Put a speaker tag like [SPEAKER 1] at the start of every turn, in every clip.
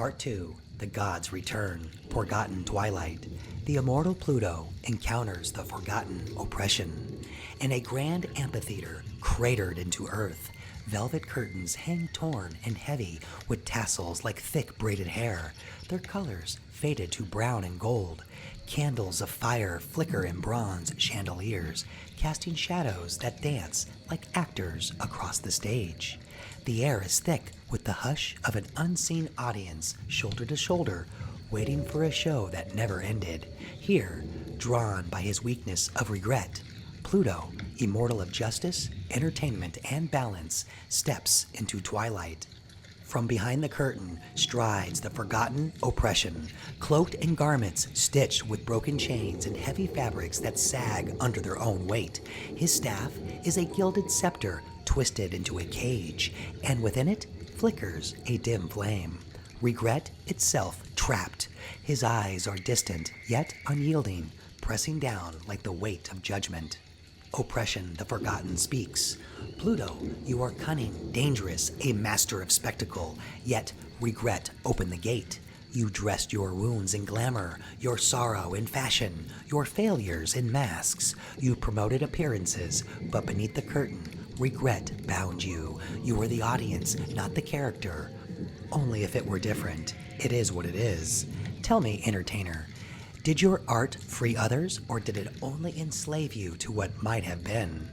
[SPEAKER 1] Part 2, The Gods Return, Forgotten Twilight. The immortal Pluto encounters the forgotten oppression. In a grand amphitheater cratered into earth, velvet curtains hang torn and heavy with tassels like thick braided hair, their colors faded to brown and gold. Candles of fire flicker in bronze chandeliers, casting shadows that dance like actors across the stage. The air is thick with the hush of an unseen audience, shoulder to shoulder, waiting for a show that never ended. Here, drawn by his weakness of regret, Pluto, Immortal of Justice, Entertainment, and Balance, steps into twilight. From behind the curtain strides the forgotten oppression, cloaked in garments stitched with broken chains and heavy fabrics that sag under their own weight. His staff is a gilded scepter twisted into a cage, and within it flickers a dim flame. Regret itself trapped. His eyes are distant, yet unyielding, pressing down like the weight of judgment. Oppression, the Forgotten, speaks. Pluto, you are cunning, dangerous, a master of spectacle, yet regret opened the gate. You dressed your wounds in glamour, your sorrow in fashion, your failures in masks. You promoted appearances, but beneath the curtain, regret bound you. You were the audience, not the character. Only if it were different. It is what it is. Tell me, entertainer, did your art free others, or did it only enslave you to what might have been?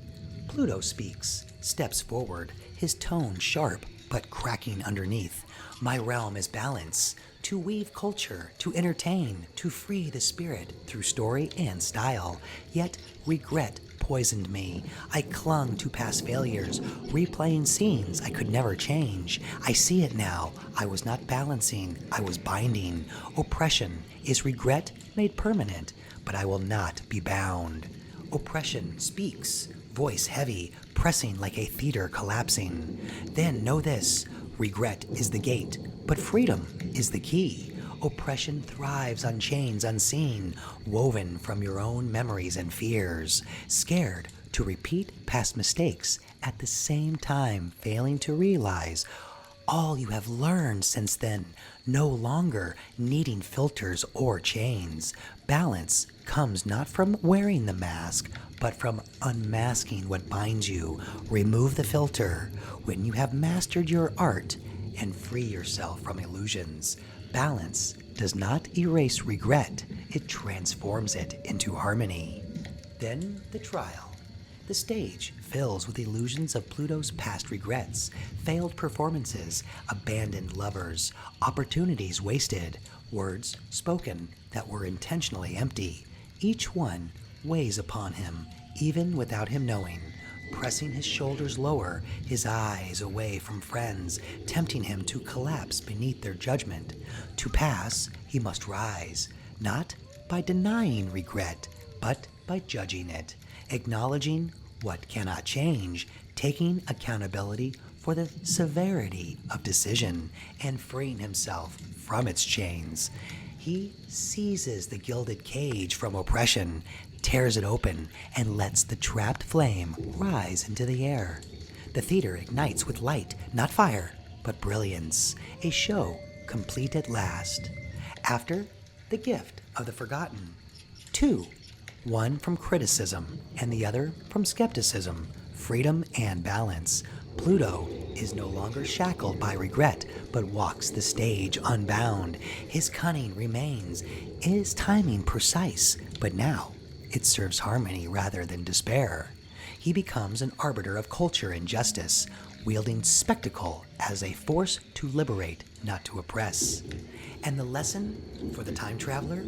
[SPEAKER 1] Pluto speaks, steps forward, his tone sharp but cracking underneath. My realm is balance, to weave culture, to entertain, to free the spirit through story and style. Yet regret poisoned me. I clung to past failures, replaying scenes I could never change. I see it now. I was not balancing, I was binding. Oppression is regret made permanent, but I will not be bound. Oppression speaks, voice heavy, pressing like a theater collapsing. Then know this, regret is the gate, but freedom is the key. Oppression thrives on chains unseen, woven from your own memories and fears, scared to repeat past mistakes, at the same time failing to realize all you have learned since then, no longer needing filters or chains. Balance comes not from wearing the mask, but from unmasking what binds you. Remove the filter when you have mastered your art and free yourself from illusions. Balance does not erase regret, it transforms it into harmony. Then the trial. The stage fills with illusions of Pluto's past regrets, failed performances, abandoned lovers, opportunities wasted, words spoken that were intentionally empty. Each one weighs upon him, even without him knowing, pressing his shoulders lower, his eyes away from friends, tempting him to collapse beneath their judgment. To pass, he must rise, not by denying regret, but by judging it, acknowledging what cannot change, taking accountability for the severity of decision, and freeing himself from its chains. He seizes the gilded cage from oppression, tears it open, and lets the trapped flame rise into the air. The theater ignites with light, not fire, but brilliance, a show complete at last. After, the gift of the forgotten. Two, one from criticism and the other from skepticism, freedom and balance. Pluto is no longer shackled by regret, but walks the stage unbound. His cunning remains, his timing precise, but now it serves harmony rather than despair. He becomes an arbiter of culture and justice, wielding spectacle as a force to liberate, not to oppress. And the lesson for the time traveler?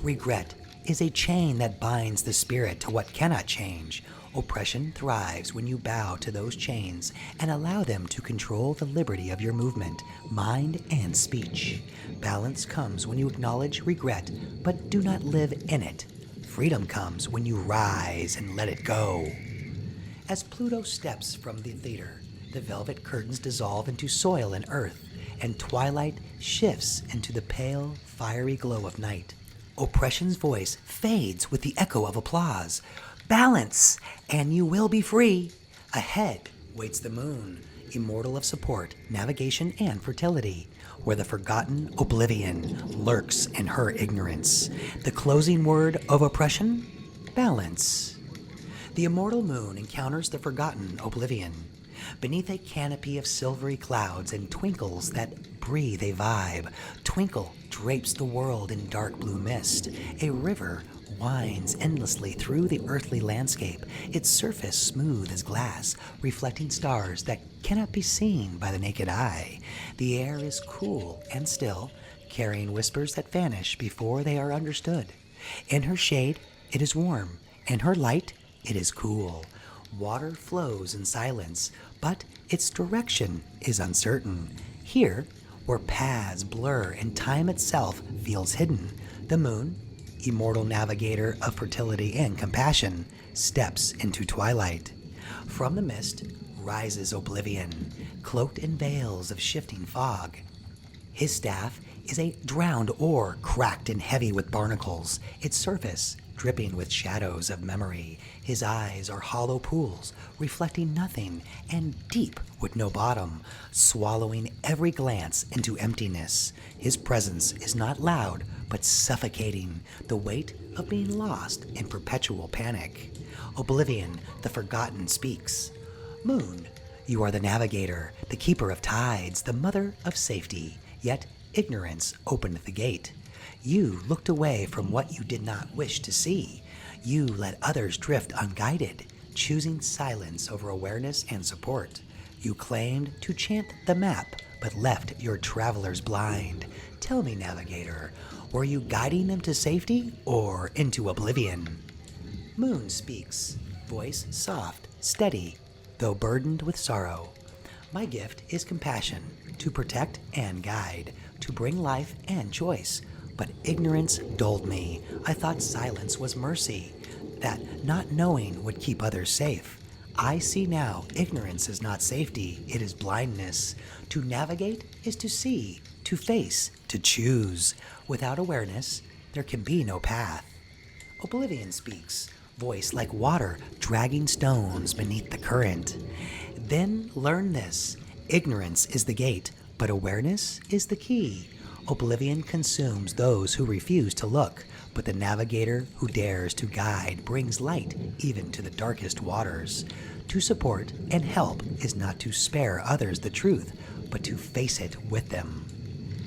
[SPEAKER 1] Regret is a chain that binds the spirit to what cannot change. Oppression thrives when you bow to those chains and allow them to control the liberty of your movement, mind, and speech. Balance comes when you acknowledge regret, but do not live in it. Freedom comes when you rise and let it go. As Pluto steps from the theater, the velvet curtains dissolve into soil and earth, and twilight shifts into the pale, fiery glow of night. Oppression's voice fades with the echo of applause. Balance, and you will be free. Ahead waits the moon, immortal of support, navigation, and fertility. where the forgotten oblivion lurks in her ignorance. The closing word of oppression? Balance. The immortal moon encounters the forgotten oblivion. Beneath a canopy of silvery clouds and twinkles that breathe a vibe, Twinkle drapes the world in dark blue mist. A river winds endlessly through the earthly landscape, its surface smooth as glass, reflecting stars that cannot be seen by the naked eye. The air is cool and still, carrying whispers that vanish before they are understood. In her shade, it is warm. In her light, it is cool. Water flows in silence, but its direction is uncertain. Here, where paths blur and time itself feels hidden, the moon, immortal navigator of fertility and compassion, steps into twilight. From the mist rises oblivion, cloaked in veils of shifting fog. His staff is a drowned oar cracked and heavy with barnacles, its surface dripping with shadows of memory. His eyes are hollow pools, reflecting nothing, and deep with no bottom, swallowing every glance into emptiness. His presence is not loud, but suffocating, the weight of being lost in perpetual panic. Oblivion, the forgotten, speaks. Moon, you are the navigator, the keeper of tides, the mother of safety, yet ignorance opened the gate. You looked away from what you did not wish to see. You let others drift unguided, choosing silence over awareness and support. You claimed to chant the map, but left your travelers blind. Tell me, navigator, were you guiding them to safety or into oblivion? Moon speaks, voice soft, steady, though burdened with sorrow. My gift is compassion, to protect and guide, to bring life and choice. But ignorance dulled me. I thought silence was mercy, that not knowing would keep others safe. I see now ignorance is not safety, it is blindness. To navigate is to see, to face, to choose. Without awareness, there can be no path. Oblivion speaks, voice like water dragging stones beneath the current. Then learn this, ignorance is the gate, but awareness is the key. Oblivion consumes those who refuse to look, but the navigator who dares to guide brings light even to the darkest waters. To support and help is not to spare others the truth, but to face it with them.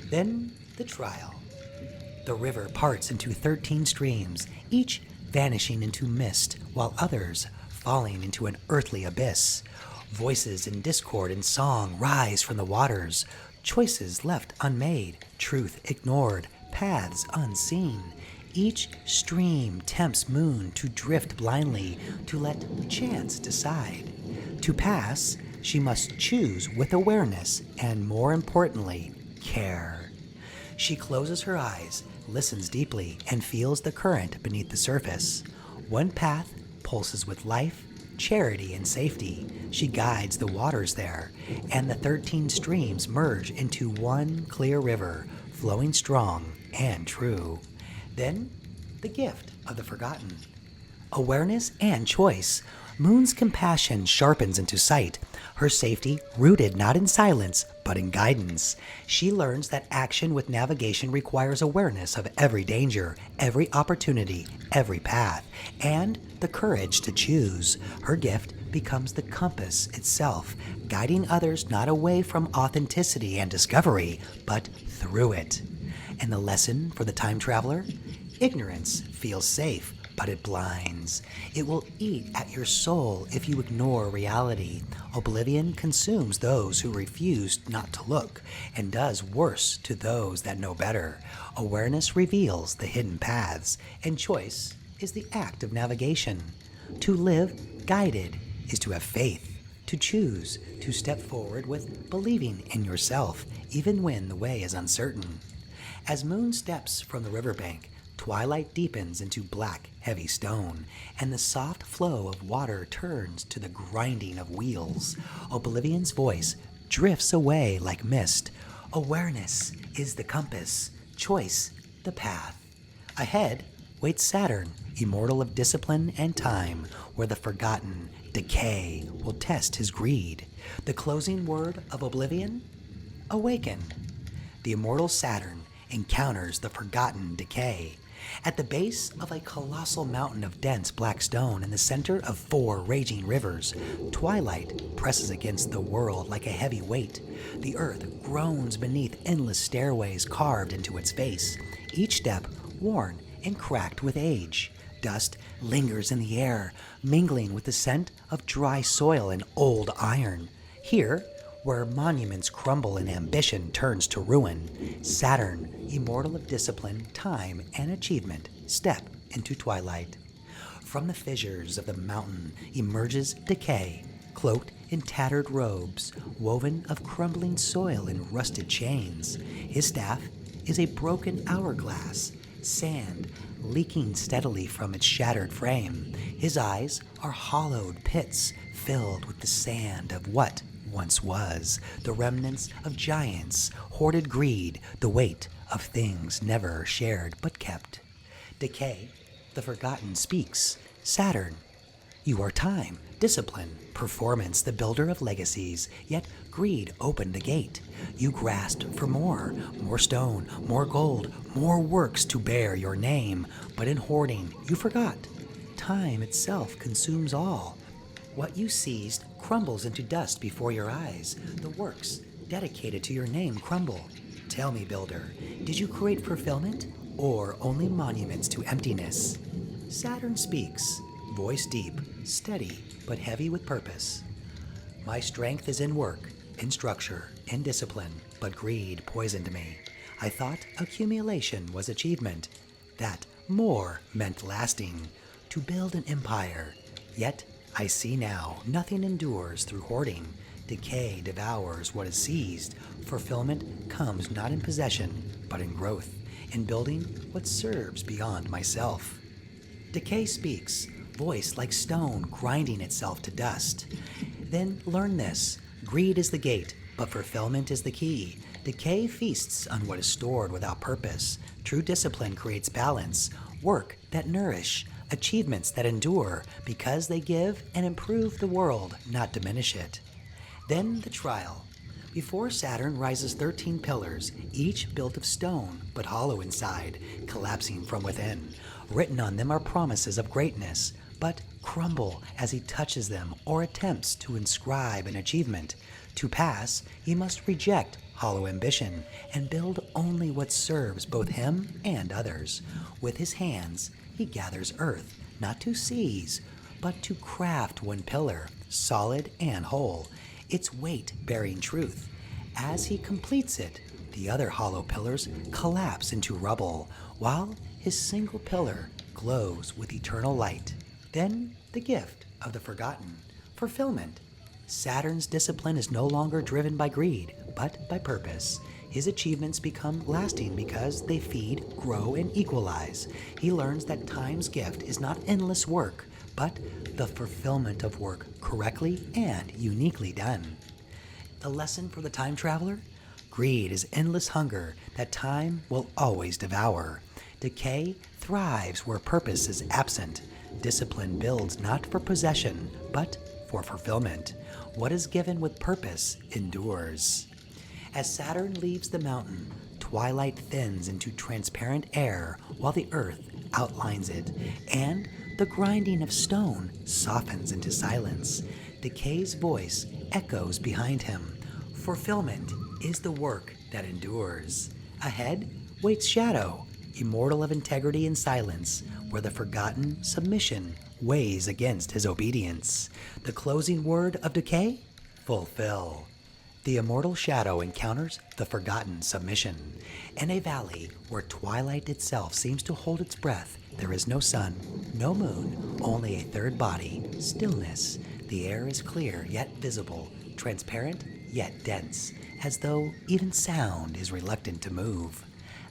[SPEAKER 1] Then the trial. The river parts into 13 streams, each vanishing into mist, while others falling into an earthly abyss. Voices in discord and song rise from the waters. Choices left unmade, truth ignored, paths unseen. Each stream tempts Moon to drift blindly, to let chance decide. To pass, she must choose with awareness and, more importantly, care. She closes her eyes, listens deeply, and feels the current beneath the surface. One path pulses with life, charity, and safety. She guides the waters there, and the 13 streams merge into one clear river, flowing strong and true. Then, the gift of the forgotten. Awareness and choice. Moon's compassion sharpens into sight, her safety rooted not in silence, but in guidance. She learns that action with navigation requires awareness of every danger, every opportunity, every path, and the courage to choose. Her gift becomes the compass itself, guiding others not away from authenticity and discovery, but through it. And the lesson for the time traveler? Ignorance feels safe, but it blinds. It will eat at your soul if you ignore reality. Oblivion consumes those who refuse not to look, and does worse to those that know better. Awareness reveals the hidden paths, and choice is the act of navigation. To live guided is to have faith, to choose, to step forward with believing in yourself, even when the way is uncertain. As Moon steps from the riverbank, twilight deepens into black, heavy stone, and the soft flow of water turns to the grinding of wheels. Oblivion's voice drifts away like mist. Awareness is the compass, choice the path. Ahead waits Saturn, immortal of discipline and time, where the forgotten decay will test his greed. The closing word of Oblivion? Awaken. the immortal Saturn encounters the forgotten Decay. At the base of a colossal mountain of dense black stone in the center of 4 raging rivers, twilight presses against the world like a heavy weight. The earth groans beneath endless stairways carved into its face, each step worn and cracked with age. Dust lingers in the air, mingling with the scent of dry soil and old iron. Here, where monuments crumble and ambition turns to ruin, Saturn, immortal of discipline, time, and achievement, step into twilight. From the fissures of the mountain emerges Decay, cloaked in tattered robes, woven of crumbling soil and rusted chains. His staff is a broken hourglass, sand leaking steadily from its shattered frame. His eyes are hollowed pits filled with the sand of what once was, the remnants of giants, hoarded greed, the weight of things never shared but kept. Decay, the forgotten, speaks. Saturn, you are time, discipline, performance, the builder of legacies, yet greed opened the gate. You grasped for more stone, more gold, more works to bear your name, but in hoarding you forgot. Time itself consumes all. What you seized crumbles into dust before your eyes. The works dedicated to your name crumble. Tell me, builder, did you create fulfillment or only monuments to emptiness? Saturn speaks, voice deep, steady, but heavy with purpose. My strength is in work, in structure, in discipline, but greed poisoned me. I thought accumulation was achievement, that more meant lasting, to build an empire. Yet I see now nothing endures through hoarding. Decay devours what is seized. Fulfillment comes not in possession, but in growth, in building what serves beyond myself. Decay speaks, voice like stone grinding itself to dust. Then learn this, greed is the gate, but fulfillment is the key. Decay feasts on what is stored without purpose. True discipline creates balance, work that nourish, achievements that endure, because they give and improve the world, not diminish it. Then the trial. Before Saturn rises 13 pillars, each built of stone, but hollow inside, collapsing from within. Written on them are promises of greatness, but crumble as he touches them or attempts to inscribe an achievement. To pass, he must reject hollow ambition and build only what serves both him and others. With his hands, he gathers earth, not to seize, but to craft one pillar, solid and whole, its weight bearing truth. As he completes it, the other hollow pillars collapse into rubble, while his single pillar glows with eternal light. Then the gift of the forgotten, fulfillment. Saturn's discipline is no longer driven by greed, but by purpose. His achievements become lasting because they feed, grow, and equalize. He learns that time's gift is not endless work, but the fulfillment of work correctly and uniquely done. The lesson for the time traveler? Greed is endless hunger that time will always devour. Decay thrives where purpose is absent. Discipline builds not for possession, but for fulfillment. What is given with purpose endures. As Saturn leaves the mountain, twilight thins into transparent air while the earth outlines it, and the grinding of stone softens into silence. Decay's voice echoes behind him. Fulfillment is the work that endures. Ahead waits Shadow, immortal of integrity and silence, where the forgotten submission weighs against his obedience. The closing word of Decay? Fulfill. The immortal Shadow encounters the forgotten submission. In a valley where twilight itself seems to hold its breath, there is no sun, no moon, only a third body, stillness. The air is clear yet visible, transparent yet dense, as though even sound is reluctant to move.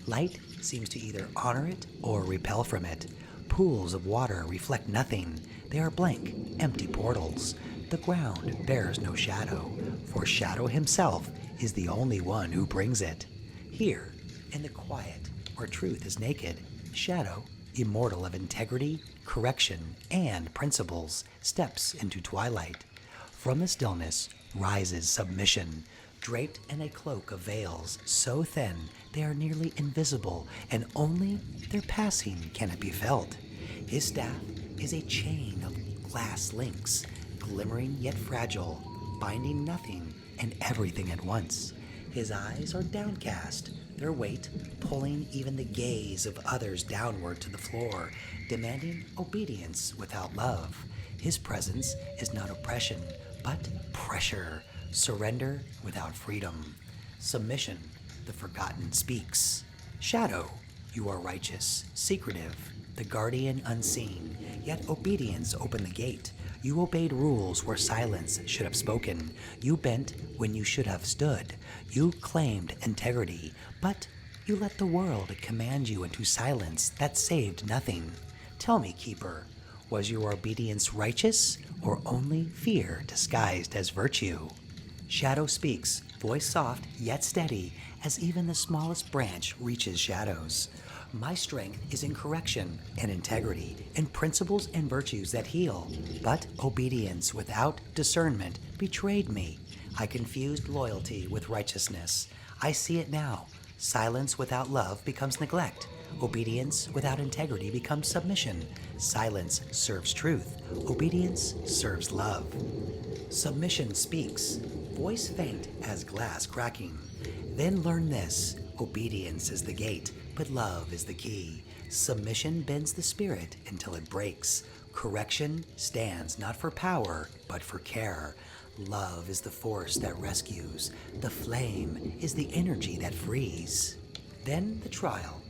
[SPEAKER 1] Light seems to either honor it or repel from it. Pools of water reflect nothing. They are blank, empty portals. The ground bears no shadow, for Shadow himself is the only one who brings it. Here, in the quiet, where truth is naked, Shadow, immortal of integrity, correction, and principles, steps into twilight. From the stillness rises submission, draped in a cloak of veils so thin they are nearly invisible, and only their passing can it be felt. His staff is a chain of glass links, glimmering yet fragile, binding nothing and everything at once. His eyes are downcast, their weight pulling even the gaze of others downward to the floor, demanding obedience without love. His presence is not oppression, but pressure, surrender without freedom. Submission, the Forgotten speaks. Shadow, you are righteous, secretive, the guardian unseen, yet obedience opened the gate. You obeyed rules where silence should have spoken. You bent when you should have stood. You claimed integrity, but you let the world command you into silence that saved nothing. Tell me, Keeper, was your obedience righteous or only fear disguised as virtue? Shadow speaks, voice soft yet steady, as even the smallest branch reaches shadows. My strength is in correction and integrity, in principles and virtues that heal. But obedience without discernment betrayed me. I confused loyalty with righteousness. I see it now. Silence without love becomes neglect. Obedience without integrity becomes submission. Silence serves truth. Obedience serves love. Submission speaks, voice faint as glass cracking. Then learn this, obedience is the gate, but love is the key. Submission bends the spirit until it breaks. Correction stands not for power, but for care. Love is the force that rescues. The flame is the energy that frees. Then the trial.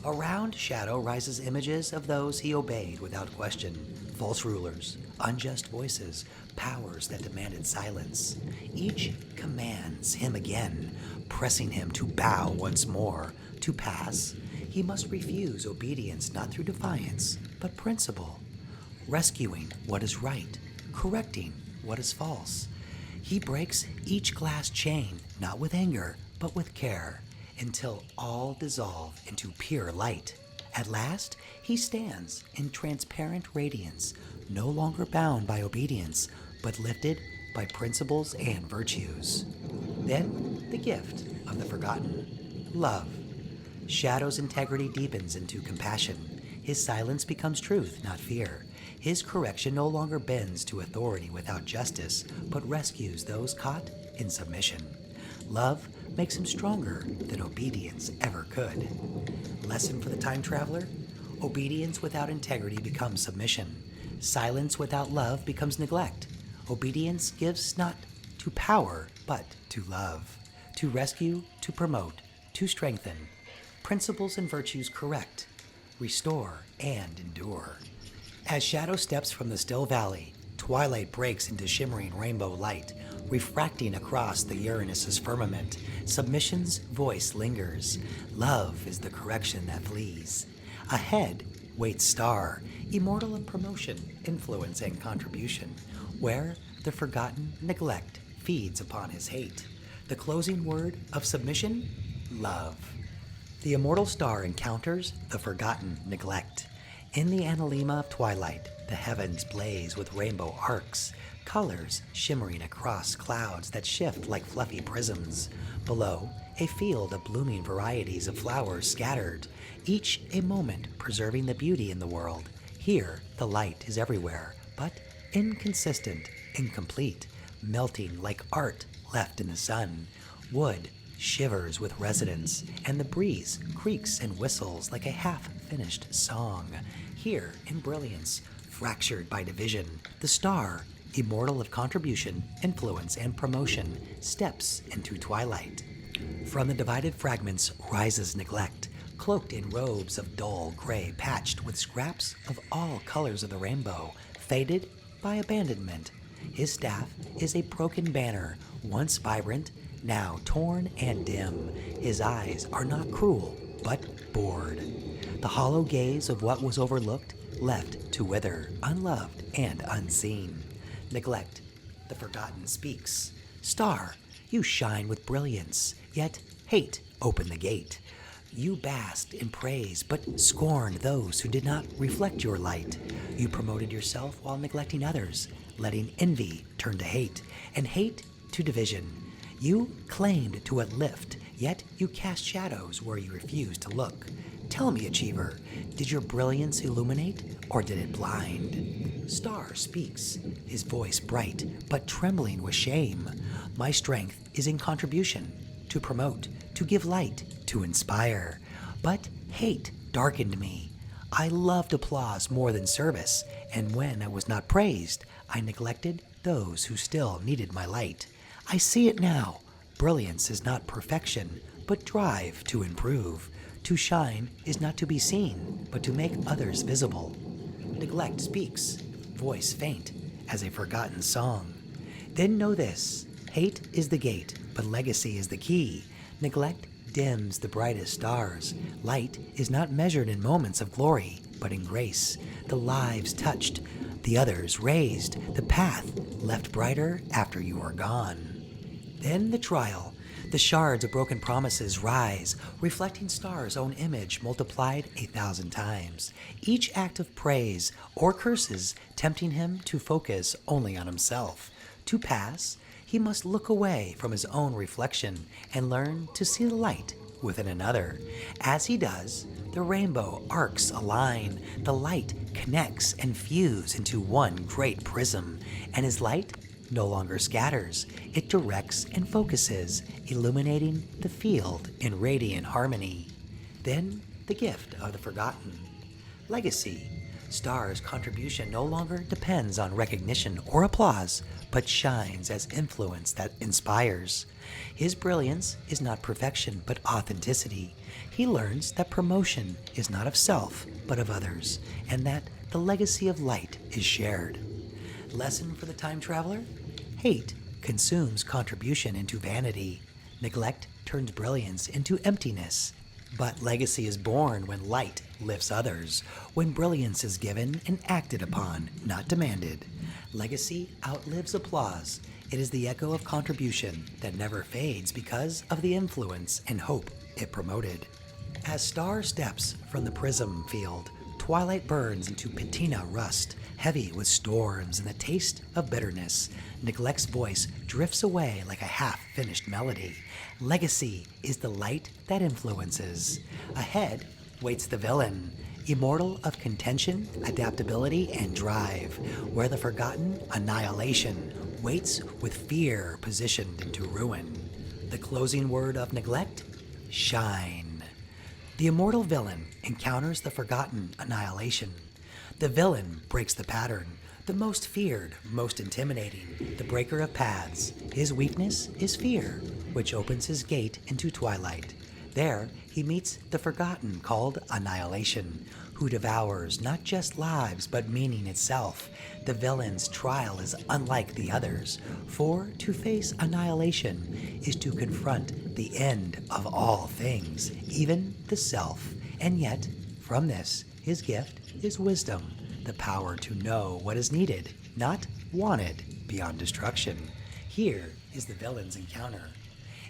[SPEAKER 1] Around Shadow rises images of those he obeyed without question. False rulers, unjust voices, powers that demanded silence. Each commands him again, pressing him to bow once more. To pass, he must refuse obedience not through defiance, but principle. Rescuing what is right, correcting what is false. He breaks each glass chain, not with anger, but with care, until all dissolve into pure light. At last, he stands in transparent radiance, no longer bound by obedience, but lifted by principles and virtues. Then, the gift of the Forgotten, love. Shadow's integrity deepens into compassion. His silence becomes truth, not fear. His correction no longer bends to authority without justice, but rescues those caught in submission. Love makes him stronger than obedience ever could. Lesson for the time traveler? Obedience without integrity becomes submission. Silence without love becomes neglect. Obedience gives not to power, but to love. To rescue, to promote, to strengthen. Principles and virtues correct, restore, and endure. As Shadow steps from the still valley, twilight breaks into shimmering rainbow light, refracting across the Uranus's firmament. Submission's voice lingers. Love is the correction that flees. Ahead waits Star, immortal in promotion, influence, and contribution, where the forgotten neglect feeds upon his hate. The closing word of submission? Love. The immortal Star encounters the forgotten neglect. In the analema of twilight, the heavens blaze with rainbow arcs, colors shimmering across clouds that shift like fluffy prisms. Below, a field of blooming varieties of flowers scattered, each a moment preserving the beauty in the world. Here, the light is everywhere, but inconsistent, incomplete, melting like art left in the sun. Wood shivers with resonance, and the breeze creaks and whistles like a half-finished song. Here, in brilliance, fractured by division, the Star, immortal of contribution, influence, and promotion, steps into twilight. From the divided fragments rises neglect, cloaked in robes of dull gray patched with scraps of all colors of the rainbow, faded by abandonment. His staff is a broken banner, once vibrant, now torn and dim. His eyes are not cruel, but bored. The hollow gaze of what was overlooked, left to wither, unloved and unseen. Neglect, the forgotten speaks. Star, you shine with brilliance, yet hate opened the gate. You basked in praise, but scorned those who did not reflect your light. You promoted yourself while neglecting others, letting envy turn to hate, and hate to division. You claimed to uplift, yet you cast shadows where you refused to look. Tell me, Achiever, did your brilliance illuminate, or did it blind? Star speaks, his voice bright, but trembling with shame. My strength is in contribution, to promote, to give light, to inspire. But hate darkened me. I loved applause more than service, and when I was not praised, I neglected those who still needed my light. I see it now. Brilliance is not perfection, but drive to improve. To shine is not to be seen, but to make others visible. Neglect speaks, voice faint, as a forgotten song. Then know this, hate is the gate, but legacy is the key. Neglect dims the brightest stars. Light is not measured in moments of glory, but in grace. The lives touched, the others raised, the path left brighter after you are gone. Then the trial. The shards of broken promises rise, reflecting stars' own image multiplied 1,000 times. Each act of praise or curses tempting him to focus only on himself. To pass, he must look away from his own reflection and learn to see the light within another. As he does, the rainbow arcs align, the light connects and fuse into one great prism, and his light no longer scatters. It directs and focuses, illuminating the field in radiant harmony. Then the gift of the forgotten. Legacy. Star's contribution no longer depends on recognition or applause, but shines as influence that inspires. His brilliance is not perfection, but authenticity. He learns that promotion is not of self, but of others, and that the legacy of light is shared. Lesson for the time traveler? Hate consumes contribution into vanity. Neglect turns brilliance into emptiness. But legacy is born when light lifts others, when brilliance is given and acted upon, not demanded. Legacy outlives applause. It is the echo of contribution that never fades because of the influence and hope it promoted. As Star steps from the prism field, twilight burns into patina rust, heavy with storms and the taste of bitterness. Neglect's voice drifts away like a half-finished melody. Legacy is the light that influences. Ahead waits the villain, immortal of contention, adaptability, and drive, where the forgotten annihilation waits with fear positioned into ruin. The closing word of neglect? Shine. The immortal villain encounters the forgotten annihilation. The villain breaks the pattern, the most feared, most intimidating, the breaker of paths. His weakness is fear, which opens his gate into twilight. There, he meets the forgotten called Annihilation, who devours not just lives but meaning itself. The villain's trial is unlike the others, for to face annihilation is to confront the end of all things, even the self. And yet, from this, his gift is wisdom, the power to know what is needed, not wanted, beyond destruction. Here is the villain's encounter.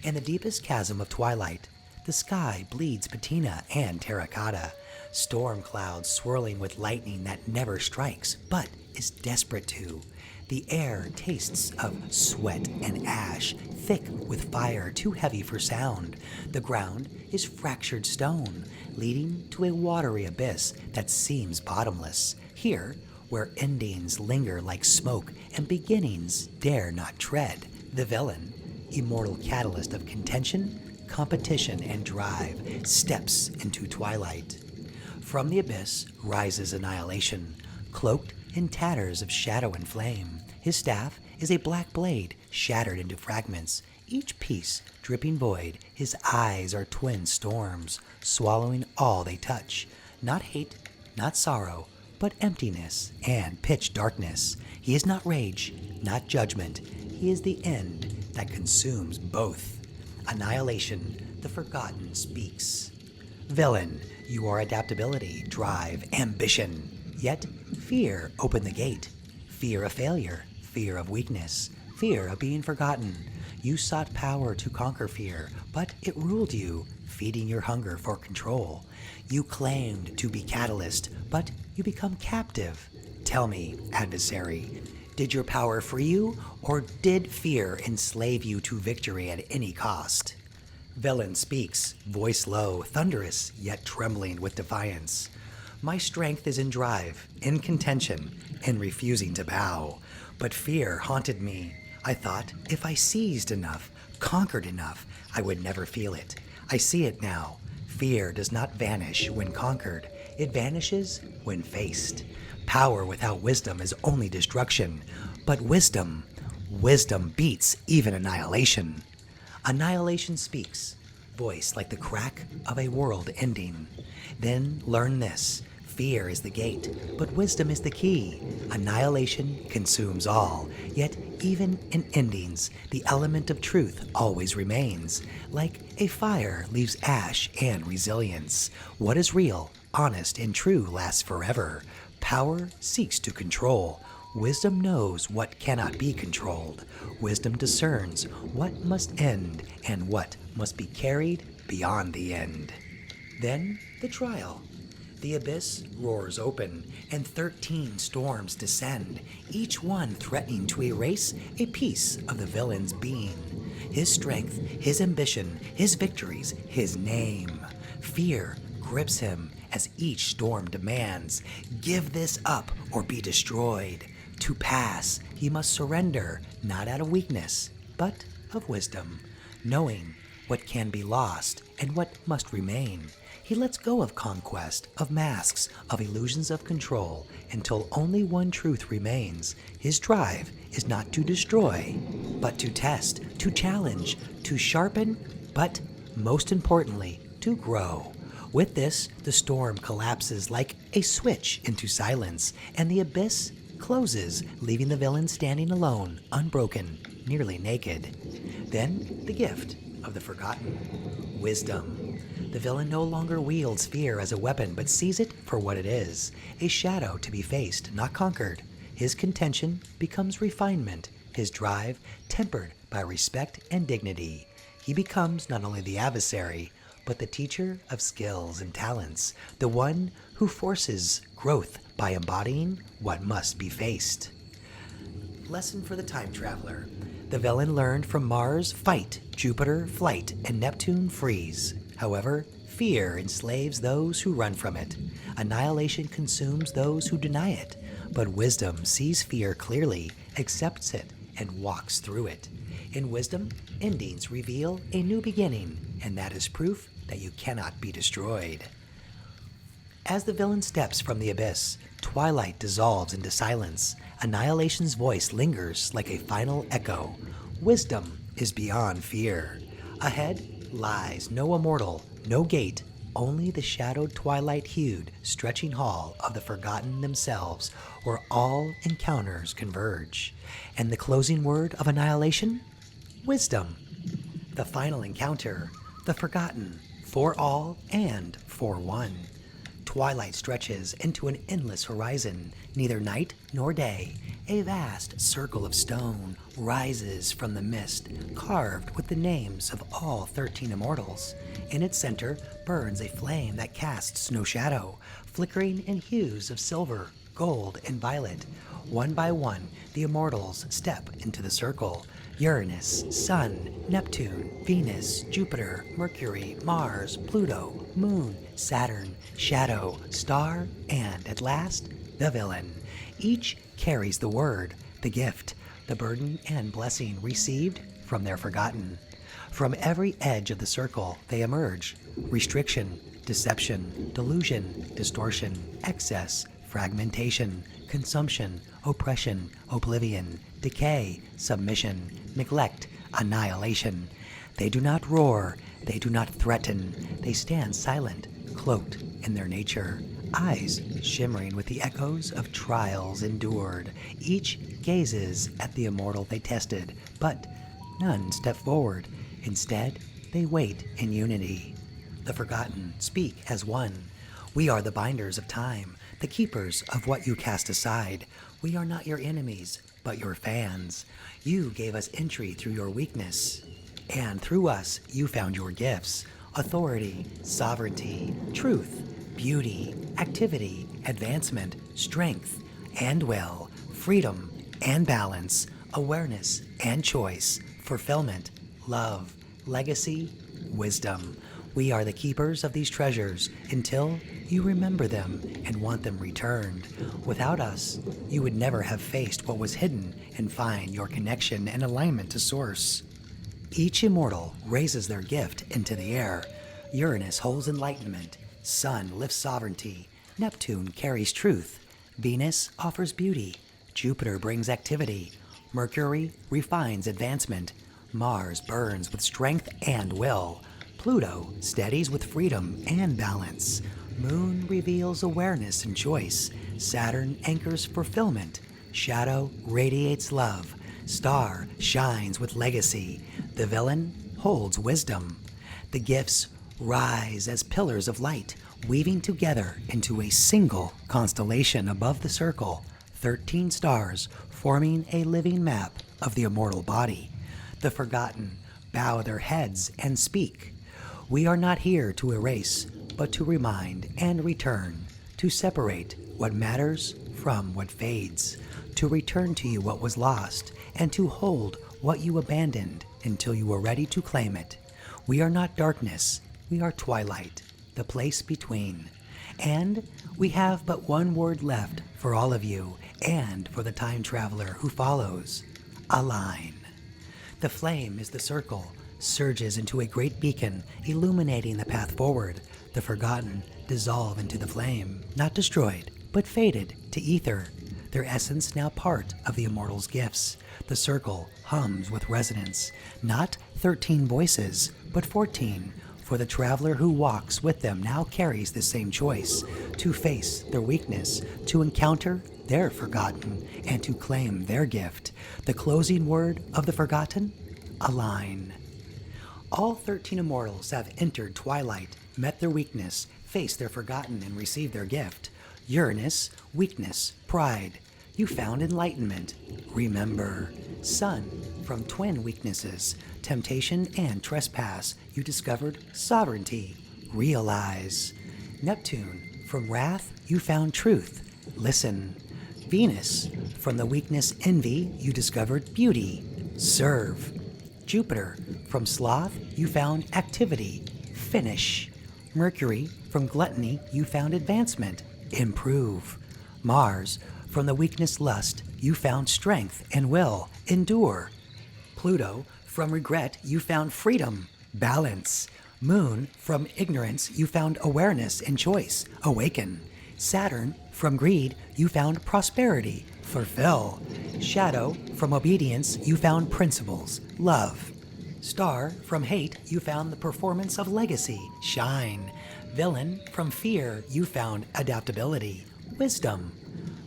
[SPEAKER 1] In the deepest chasm of twilight, the sky bleeds patina and terracotta, storm clouds swirling with lightning that never strikes, but is desperate to. The air tastes of sweat and ash, thick with fire too heavy for sound. The ground is fractured stone, leading to a watery abyss that seems bottomless. Here, where endings linger like smoke and beginnings dare not tread, the villain, immortal catalyst of contention, competition, and drive, steps into twilight. From the abyss rises Annihilation, cloaked in tatters of shadow and flame. His staff is a black blade shattered into fragments, each piece dripping void. His eyes are twin storms, swallowing all they touch. Not hate, not sorrow, but emptiness and pitch darkness. He is not rage, not judgment. He is the end that consumes both. Annihilation, the forgotten speaks. Villain, you are adaptability, drive, ambition. Yet fear opened the gate. Fear of failure, fear of weakness, fear of being forgotten. You sought power to conquer fear, but it ruled you, feeding your hunger for control. You claimed to be catalyst, but you become captive. Tell me, adversary, Did your power free you, or did fear enslave you to victory at any cost? Villain speaks, voice low, thunderous, yet trembling with defiance. My strength is in drive, in contention, in refusing to bow. But fear haunted me. I thought if I seized enough, conquered enough, I would never feel it. I see it now. Fear does not vanish when conquered. It vanishes when faced. Power without wisdom is only destruction. But wisdom beats even annihilation. Annihilation speaks, voice like the crack of a world ending. Then learn this. Fear is the gate, but wisdom is the key. Annihilation consumes all, yet even in endings, the element of truth always remains. Like a fire leaves ash and resilience. What is real, honest, and true lasts forever. Power seeks to control. Wisdom knows what cannot be controlled. Wisdom discerns what must end and what must be carried beyond the end. Then the trial. The abyss roars open, and 13 storms descend, each one threatening to erase a piece of the villain's being. His strength, his ambition, his victories, his name. Fear grips him as each storm demands, give this up or be destroyed. To pass, he must surrender, not out of weakness, but of wisdom, knowing what can be lost and what must remain. He lets go of conquest, of masks, of illusions of control, until only one truth remains. His drive is not to destroy, but to test, to challenge, to sharpen, but most importantly, to grow. With this, the storm collapses like a switch into silence, and the abyss closes, leaving the villain standing alone, unbroken, nearly naked. Then, the gift of the forgotten. Wisdom. The villain no longer wields fear as a weapon, but sees it for what it is, a shadow to be faced, not conquered. His contention becomes refinement, his drive tempered by respect and dignity. He becomes not only the adversary, but the teacher of skills and talents, the one who forces growth by embodying what must be faced. Lesson for the time traveler. The villain learned from Mars, fight, Jupiter, flight, and Neptune, freeze. However, fear enslaves those who run from it. Annihilation consumes those who deny it. But wisdom sees fear clearly, accepts it, and walks through it. In wisdom, endings reveal a new beginning, and that is proof that you cannot be destroyed. As the villain steps from the abyss, twilight dissolves into silence. Annihilation's voice lingers like a final echo. Wisdom is beyond fear. Ahead lies no immortal, no gate, only the shadowed twilight-hued, stretching hall of the forgotten themselves, where all encounters converge. And the closing word of annihilation? Wisdom. The final encounter, the forgotten, for all and for one. Twilight stretches into an endless horizon, neither night nor day. A vast circle of stone rises from the mist, carved with the names of all 13 immortals. In its center burns a flame that casts no shadow, flickering in hues of silver, gold, and violet. One by one, the immortals step into the circle. Uranus, Sun, Neptune, Venus, Jupiter, Mercury, Mars, Pluto, Moon, Saturn, Shadow, Star, and at last, the villain. Each carries the word, the gift, the burden and blessing received from their forgotten. From every edge of the circle they emerge. Restriction, deception, delusion, distortion, excess, fragmentation, consumption, oppression, oblivion, decay, submission, neglect, annihilation. They do not roar, they do not threaten, they stand silent, cloaked in their nature, eyes shimmering with the echoes of trials endured. Each gazes at the immortal they tested, but none step forward. Instead, they wait in unity. The forgotten speak as one. We are the binders of time, the keepers of what you cast aside. We are not your enemies, but your fans. You gave us entry through your weakness, and through us you found your gifts: authority, sovereignty, truth, beauty, activity, advancement, strength, and will, freedom, and balance, awareness and choice, fulfillment, love, legacy, wisdom. We are the keepers of these treasures until you remember them and want them returned. Without us, you would never have faced what was hidden and find your connection and alignment to Source. Each immortal raises their gift into the air. Uranus holds enlightenment, Sun lifts sovereignty, Neptune carries truth, Venus offers beauty, Jupiter brings activity, Mercury refines advancement, Mars burns with strength and will, Pluto steadies with freedom and balance, Moon reveals awareness and choice, Saturn anchors fulfillment, Shadow radiates love, Star shines with legacy, the Villain holds wisdom. The gifts rise as pillars of light, weaving together into a single constellation above the circle, 13 stars forming a living map of the immortal body. The forgotten bow their heads and speak. We are not here to erase, but to remind and return, to separate what matters from what fades, to return to you what was lost, and to hold what you abandoned until you were ready to claim it. We are not darkness, we are twilight, the place between. And we have but one word left for all of you and for the time traveler who follows: align. The flame is the circle, surges into a great beacon, illuminating the path forward. The forgotten dissolve into the flame, not destroyed, but faded to ether, their essence now part of the immortal's gifts. The circle hums with resonance, not 13 voices, but 14, for the traveler who walks with them now carries the same choice, to face their weakness, to encounter their forgotten, and to claim their gift. The closing word of the forgotten: align. All 13 immortals have entered twilight, met their weakness, faced their forgotten, and received their gift. Uranus, weakness, pride. You found enlightenment. Remember. Sun, from twin weaknesses, temptation and trespass, you discovered sovereignty. Realize. Neptune, from wrath, you found truth. Listen. Venus, from the weakness envy, you discovered beauty. Serve. Jupiter, from sloth, you found activity. Finish. Mercury, from gluttony, you found advancement. Improve. Mars, from the weakness lust, you found strength and will. Endure. Pluto, from regret, you found freedom. Balance. Moon, from ignorance, you found awareness and choice. Awaken. Saturn, from greed, you found prosperity. Fulfill. Shadow, from obedience, you found principles. Love. Star, from hate, you found the performance of legacy. Shine. Villain, from fear, you found adaptability. Wisdom.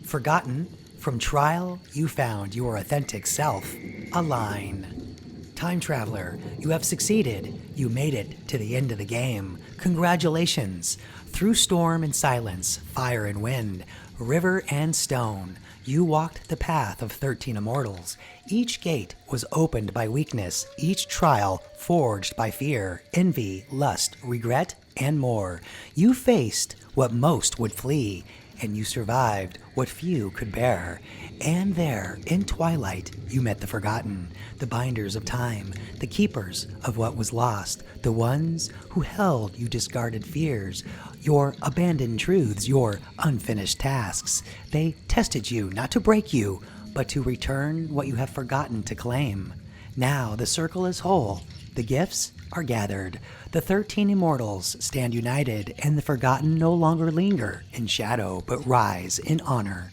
[SPEAKER 1] Forgotten, from trial, you found your authentic self. Align. Time traveler, you have succeeded. You made it to the end of the game. Congratulations. Through storm and silence, fire and wind, river and stone, you walked the path of 13 immortals. Each gate was opened by weakness, each trial forged by fear, envy, lust, regret, and more. You faced what most would flee, and you survived what few could bear. And there, in twilight, you met the forgotten, the binders of time, the keepers of what was lost, the ones who held you discarded fears, your abandoned truths, your unfinished tasks. They tested you not to break you, but to return what you have forgotten to claim. Now the circle is whole, the gifts are gathered, the 13 immortals stand united, and the forgotten no longer linger in shadow, but rise in honor.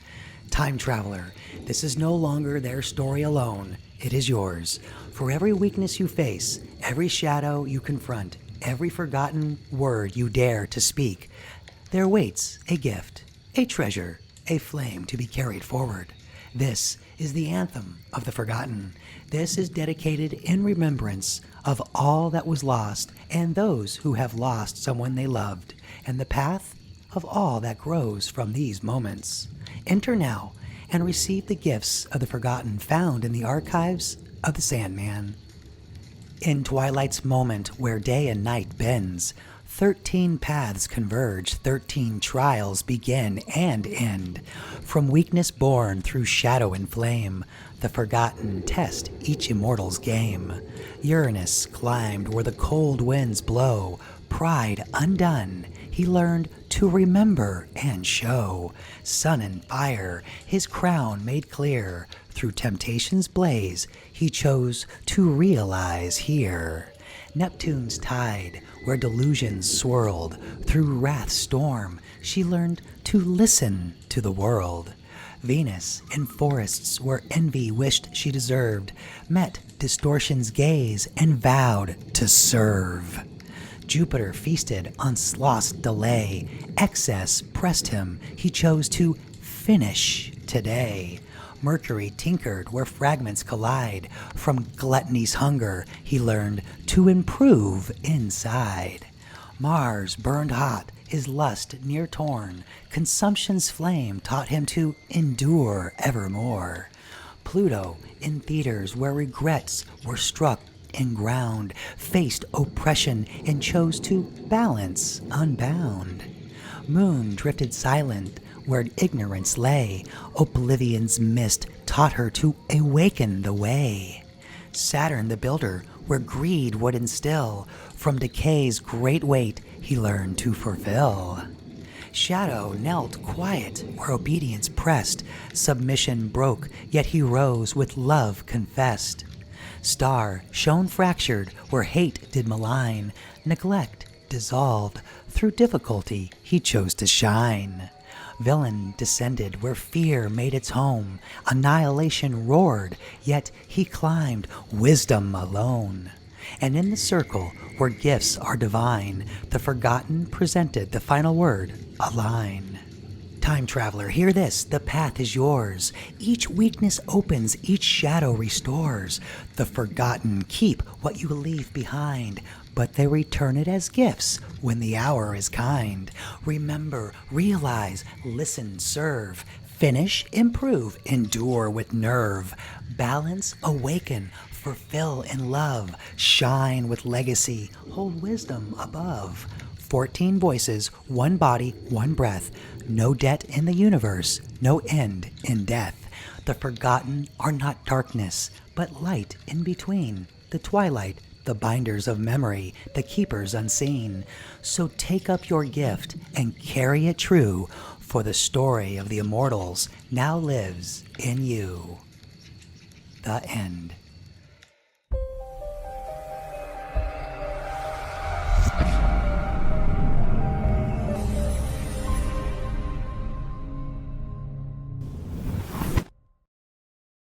[SPEAKER 1] Time traveler, this is no longer their story alone, it is yours. For every weakness you face, every shadow you confront, every forgotten word you dare to speak, there waits a gift, a treasure, a flame to be carried forward. This is the anthem of the forgotten. This is dedicated in remembrance of all that was lost and those who have lost someone they loved, and the path of all that grows from these moments. Enter now and receive the gifts of the forgotten found in the archives of the Sandman. In twilight's moment where day and night bends, 13 paths converge, 13 trials begin and end. From weakness born through shadow and flame, the forgotten test each immortal's game. Uranus climbed where the cold winds blow, pride undone, he learned to remember and show. Sun and fire, his crown made clear, through temptation's blaze, he chose to realize here. Neptune's tide, where delusions swirled, through wrath's storm, she learned to listen to the world. Venus, in forests where envy wished she deserved, met distortion's gaze and vowed to serve. Jupiter feasted on sloth's delay, excess pressed him, he chose to finish today. Mercury tinkered where fragments collide, from gluttony's hunger he learned to improve inside. Mars burned hot, his lust near torn, consumption's flame taught him to endure evermore. Pluto, in theaters where regrets were struck and ground, faced oppression and chose to balance unbound. Moon drifted silent where ignorance lay, oblivion's mist taught her to awaken the way. Saturn the builder, where greed would instill, from decay's great weight he learned to fulfill. Shadow knelt quiet where obedience pressed, submission broke, yet he rose with love confessed. Star shone fractured where hate did malign, neglect dissolved, through difficulty he chose to shine. Villain descended where fear made its home, annihilation roared, yet he climbed wisdom alone. And in the circle where gifts are divine, the forgotten presented the final word, align. Time traveler, hear this, the path is yours. Each weakness opens, each shadow restores. The forgotten keep what you leave behind, but they return it as gifts when the hour is kind. Remember, realize, listen, serve. Finish, improve, endure with nerve. Balance, awaken, fulfill in love. Shine with legacy, hold wisdom above. 14 voices, one body, one breath. No debt in the universe, no end in death. The forgotten are not darkness, but light in between. The twilight, the binders of memory, the keepers unseen. So take up your gift and carry it true, for the story of the immortals now lives in you. The end.